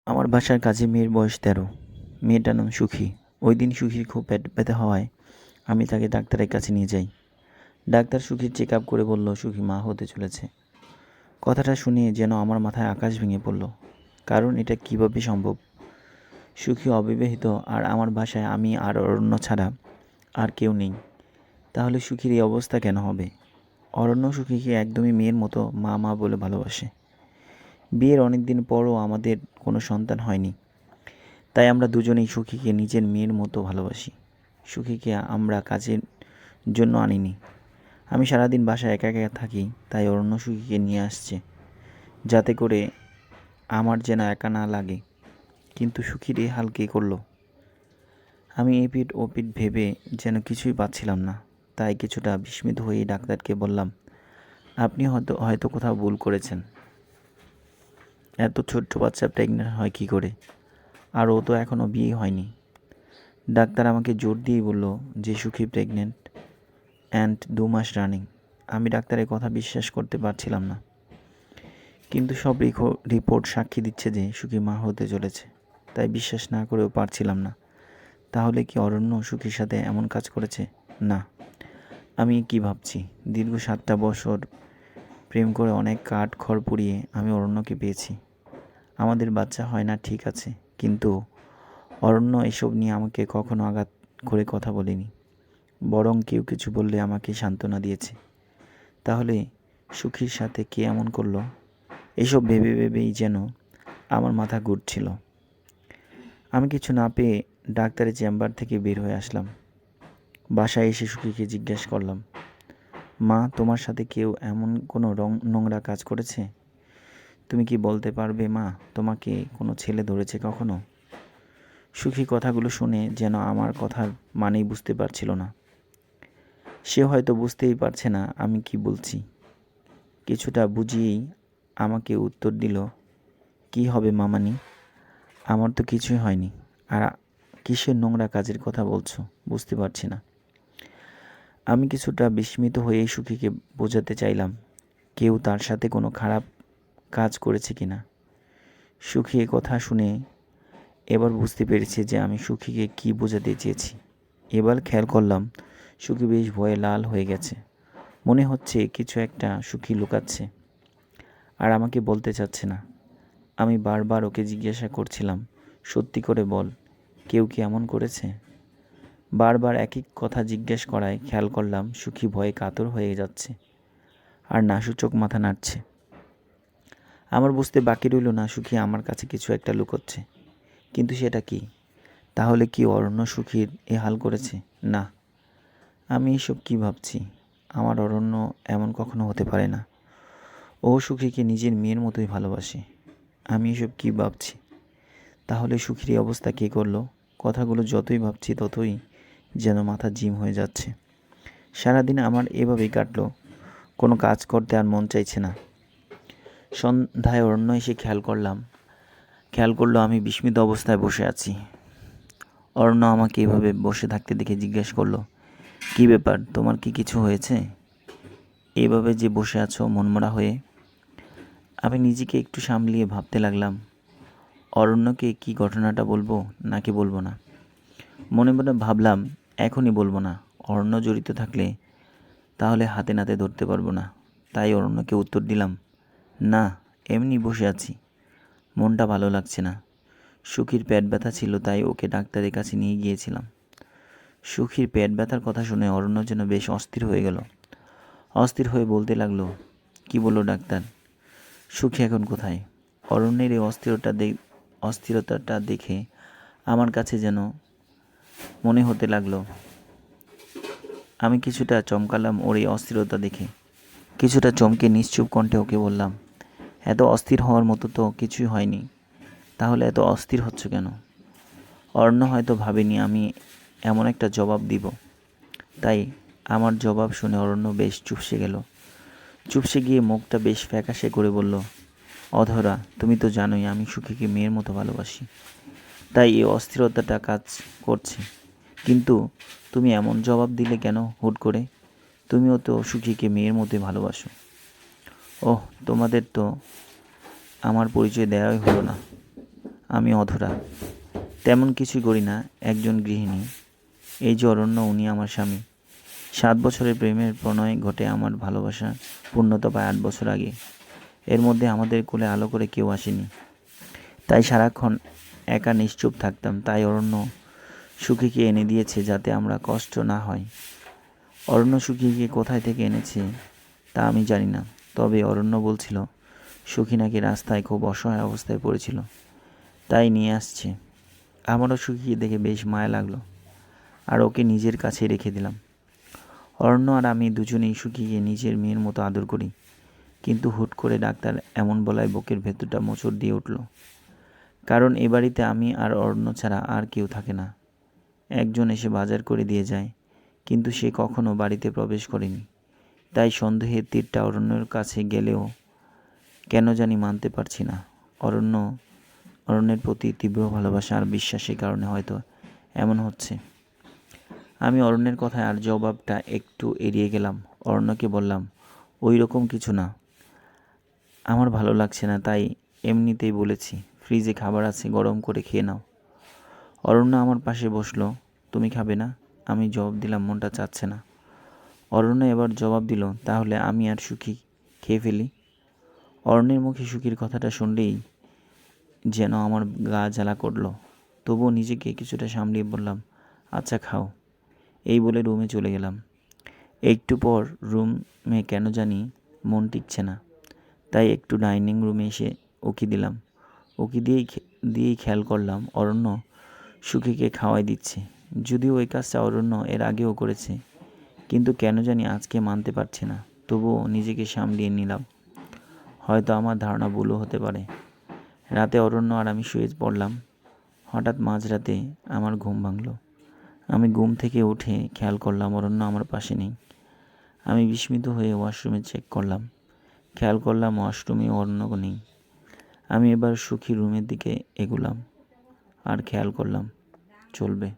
আমার বাসার কাজে মেয়ের বয়স ১৩। মেয়েটার নাম সুখী। ওই দিন সুখীর খুব পেট ব্যথা হওয়ায় আমি তাকে ডাক্তারের কাছে নিয়ে যাই। ডাক্তার সুখীর চেক আপ করে বলল সুখী মা হতে চলেছে। কথাটা শুনে যেন আমার মাথায় আকাশ ভেঙে পড়ল। কারণ এটা কিভাবে সম্ভব? সুখী অবিবাহিত আর আমার বাসায় আমি আর অরণ্য ছাড়া আর কেউ নেই। তাহলে সুখীর এই অবস্থা কেন হবে? অরণ্য সুখীকে একদমই মেয়ের মতো মা মা বলে ভালোবাসে। বিয়ের অনেক দিন পরও আমাদের কোনো সন্তান হয়নি। তাই আমরা দুজনেই সুখীকে নিজের মেয়ের মতো ভালোবাসি। সুখীকে আমরা কাজের জন্য আনিনি। আমি সারাদিন বাসায় একা একা থাকি, তাই অরণ্য সুখীকে নিয়ে আসছে, যাতে করে আমার যেন একা না লাগে। কিন্তু সুখীর এই হাল কে করলো? আমি এপিঠ ওপিঠ ভেবে যেন কিছুই পাচ্ছিলাম না। তাই কিছুটা বিস্মিত হয়ে ডাক্তারকে বললাম, আপনি হয়তো হয়তো কোথাও ভুল করেছেন। এত ছোট্ট বাচ্চা প্রেগনেন্ট হয় কী করে? আর ও তো এখনও বিয়ে হয়নি। ডাক্তার আমাকে জোর দিয়েই বলল যে সুখী প্রেগনেন্ট অ্যান্ড ২ মাস রানিং। আমি ডাক্তারের কথা বিশ্বাস করতে পারছিলাম না। কিন্তু সব রিপোর্ট সাক্ষী দিচ্ছে যে সুখী মা হতে চলেছে। তাই বিশ্বাস না করেও পারছিলাম না। তাহলে কি অরণ্য সুখীর সাথে এমন কাজ করেছে? না। আমি কি ভাবছি? দীর্ঘ ৭টা বছর প্রেম করে অনেক কাঠ খড় পুড়িয়ে আমি অরণ্যকে পেয়েছি। আমাদের বাচ্চা হয় না ঠিক আছে, কিন্তু অরণ্য এসব নিয়ে আমাকে কখনো আঘাত করে কথা বলেনি। বরং কেউ কিছু বললে আমাকে সান্ত্বনা দিয়েছে। তাহলে সুখীর সাথে কে এমন করলো? এসব ভেবে ভেবেই যেন আমার মাথা ঘুরছিল। আমি কিছু না পেয়ে ডাক্তারের চেম্বার থেকে বের হয়ে আসলাম। বাসায় এসে সুখীকে জিজ্ঞেস করলাম, মা তোমার সাথে কেউ এমন কোনো নোংরা কাজ করেছে? তুমি কি বলতে পারবে মা, তোমাকে কোনো ছেলে ধরেছে কখনো? সুখী কথাগুলো শুনে যেন আমার কথার মানেই বুঝতে পারছিল না। সে হয়তো বুঝতেই পারছে না আমি কি বলছি। কিছুটা বুঝিয়েই আমাকে উত্তর দিল, কি হবে মামানি, আমার তো কিছুই হয়নি। আর কিসের নোংরা কাজের কথা বলছো বুঝতে পারছি না। আমি কিছুটা বিস্মিত হয়েই সুখীকে বোঝাতে চাইলাম কেউ তার সাথে কোনো খারাপ কাজ করেছে কিনা। সুখী এ কথা শুনে এবার বুঝতে পেরেছে যে আমি সুখীকে কি বোঝাতে চেয়েছি। এবার খেয়াল করলাম সুখী বেশ ভয়ে লাল হয়ে গেছে। মনে হচ্ছে কিছু একটা সুখী লুকাচ্ছে আর আমাকে বলতে চাচ্ছে না। আমি বারবার ওকে জিজ্ঞাসা করছিলাম, সত্যি করে বল, কেউ কি এমন করেছে? বারবার একই কথা জিজ্ঞেস করায় খেয়াল করলাম সুখী ভয়ে কাতর হয়ে যাচ্ছে আর নাসূচক মাথা নাড়ছে। আমার বুঝতে বাকি রইল না সুখী আমার কাছে কিছু একটা লুকোচ্ছে। কিন্তু সেটা কি? তাহলে কি অরণ্য সুখীর এ হাল করেছে? না। আমি এসব কি ভাবছি? আমার অরণ্য এমন কখনো হতে পারে না। ও সুখীকে নিজের মেয়ের মতোই ভালোবাসে। আমি এসব কি ভাবছি? তাহলে সুখীর এই অবস্থা কে করলো? কথাগুলো যতই ভাবছি ততই যেন মাথা জিম হয়ে যাচ্ছে। সারাদিন আমার এভাবেই কাটলো। কোনো কাজ করতে আর মন চাইছে না। সন্ধ্যায় অরণ্য এসে খেয়াল করলো আমি বিস্মিত অবস্থায় বসে আছি। অরণ্য আমাকে এভাবে বসে থাকতে দেখে জিজ্ঞেস করলো, কী ব্যাপার, তোমার কি কিছু হয়েছে? এভাবে যে বসে আছো মনমরা হয়ে? আমি নিজেকে একটু সামলিয়ে ভাবতে লাগলাম অরণ্যকে কি ঘটনাটা বলবো নাকি বলবো না। মনে মনে ভাবলাম এখনই বলবো না। অরণ্য জড়িত থাকলে তাহলে হাতে নাতে ধরতে পারবো না। তাই অরণ্যকে উত্তর দিলাম, না, এমনি বসে আছি, মনটা ভালো লাগছে না। সুখীর পেট ব্যথা ছিল, তাই ওকে ডাক্তারের কাছে নিয়ে গিয়েছিলাম। সুখীর পেট ব্যথার কথা শুনে অরণ্য যেন বেশ অস্থির হয়ে গেল। অস্থির হয়ে বলতে লাগলো, কি বললো ডাক্তার? সুখী এখন কোথায়? অরণ্যের এই অস্থিরতাটা দেখে আমার কাছে যেন মনে হতে লাগলো আমি কিছুটা চমকালাম ওর এই অস্থিরতা দেখে। কিছুটা চমকে নিশ্চুপ কণ্ঠে ওকে বললাম, এত অস্থির হওয়ার মতো তো কিছুই হয়নি, তাহলে এত অস্থির হচ্ছ কেন? অরণ্য হয়তো ভাবেনি আমি এমন একটা জবাব দিব, তাই আমার জবাব শুনে অরণ্য বেশ চুপসে গেল। চুপসে গিয়ে মুখটা বেশ ফ্যাকাশে করে বলল, অধরা, তুমি তো জানোই আমি সুখীকে মেয়ের মতো ভালোবাসি, তাই এই অস্থিরতাটা কাজ করছে। কিন্তু তুমি এমন জবাব দিলে কেন হুট করে? তুমিও তো সুখীকে মেয়ের মতোই ভালোবাসো। ওহ, তোমাদের তো আমার পরিচয় দেওয়াই হলো না। আমি অধরা, তেমন কিছুই করি না, একজন গৃহিণী। এই যে অরণ্য, উনি আমার স্বামী। 7 বছরের প্রেমের প্রণয় ঘটে আমার ভালোবাসা পূর্ণতা পায় 8 বছর আগে। এর মধ্যে আমাদের কোলে আলো করে কেউ আসেনি, তাই সারাক্ষণ একা নিশ্চুপ থাকতাম। তাই অরণ্য সুখীকে এনে দিয়েছে যাতে আমরা কষ্ট না হয়। অরণ্য সুখীকে কোথায় থেকে এনেছে তা আমি জানি না, তবে অরণ্য বলছিল সুখী নাকি রাস্তায় খুব অসহায় অবস্থায় পড়েছিল, তাই নিয়ে আসছে। আমারও সুখীকে দেখে বেশ মায়া লাগলো, আর ওকে নিজের কাছে রেখে দিলাম। অরণ্য আর আমি দুজনেই সুখীকে নিজের মেয়ের মতো আদর করি, কিন্তু হুট করে ডাক্তার এমন বলায় বুকের ভেতরটা মোচড় দিয়ে উঠল। কারণ এ বাড়িতে আমি আর অরণ্য ছাড়া আর কেউ থাকে না। একজন এসে বাজার করে দিয়ে যায়, কিন্তু সে কখনো বাড়িতে প্রবেশ করেনি। তাই সন্দেহের তীরটা অরণ্যের কাছে গেলেও কেন জানি মানতে পারছি না। অরণ্যের প্রতি তীব্র ভালোবাসা আর বিশ্বাসের কারণে হয়তো এমন হচ্ছে। আমি অরণ্যের কথায় আর জবাবটা একটু এড়িয়ে গেলাম। অরণ্যকে বললাম, ওই রকম কিছু না, আমার ভালো লাগছে না, তাই এমনিতেই বলেছি। ফ্রিজে খাবার আছে, গরম করে খেয়ে নাও। অরণ্য আমার পাশে বসলো। তুমি খাবে না? আমি জবাব দিলাম, মনটা চাচ্ছে না। অরণ্য এবার জবাব দিল, তাহলে আমি আর সুখী খেয়ে ফেলি। অরণ্যের মুখে সুখীর কথাটা শুনলেই যেন আমার গা জ্বালা করলো। তবুও নিজেকে কিছুটা সামলিয়ে বললাম, আচ্ছা খাও। এই বলে রুমে চলে গেলাম। একটু পর রুমে কেন জানি মন টিকছে না, তাই একটু ডাইনিং রুমে এসে উকি দিলাম। উকি দিয়েই খেয়াল করলাম অরণ্য সুখীকে খাওয়াই দিচ্ছে। যদিও ওই কাজটা অরণ্য এর আগেও করেছে, কিন্তু কেন জানি আজকে মানতে পারছে না। তবুও নিজেকে সামলিয়ে নিলাম। হয়তো আমার ধারণা ভুলও হতে পারে। রাতে অরণ্য আর আমি শুয়ে পড়লাম। হঠাৎ মাঝরাতে আমার ঘুম ভাঙল। আমি ঘুম থেকে উঠে খেয়াল করলাম অরণ্য আমার পাশে নেই। আমি বিস্মিত হয়ে ওয়াশরুমে চেক করলাম। খেয়াল করলাম ওয়াশরুমেও অরণ্য নেই। আমি এবার সুখী রুমের দিকে এগুলাম আর খেয়াল করলাম চলবে।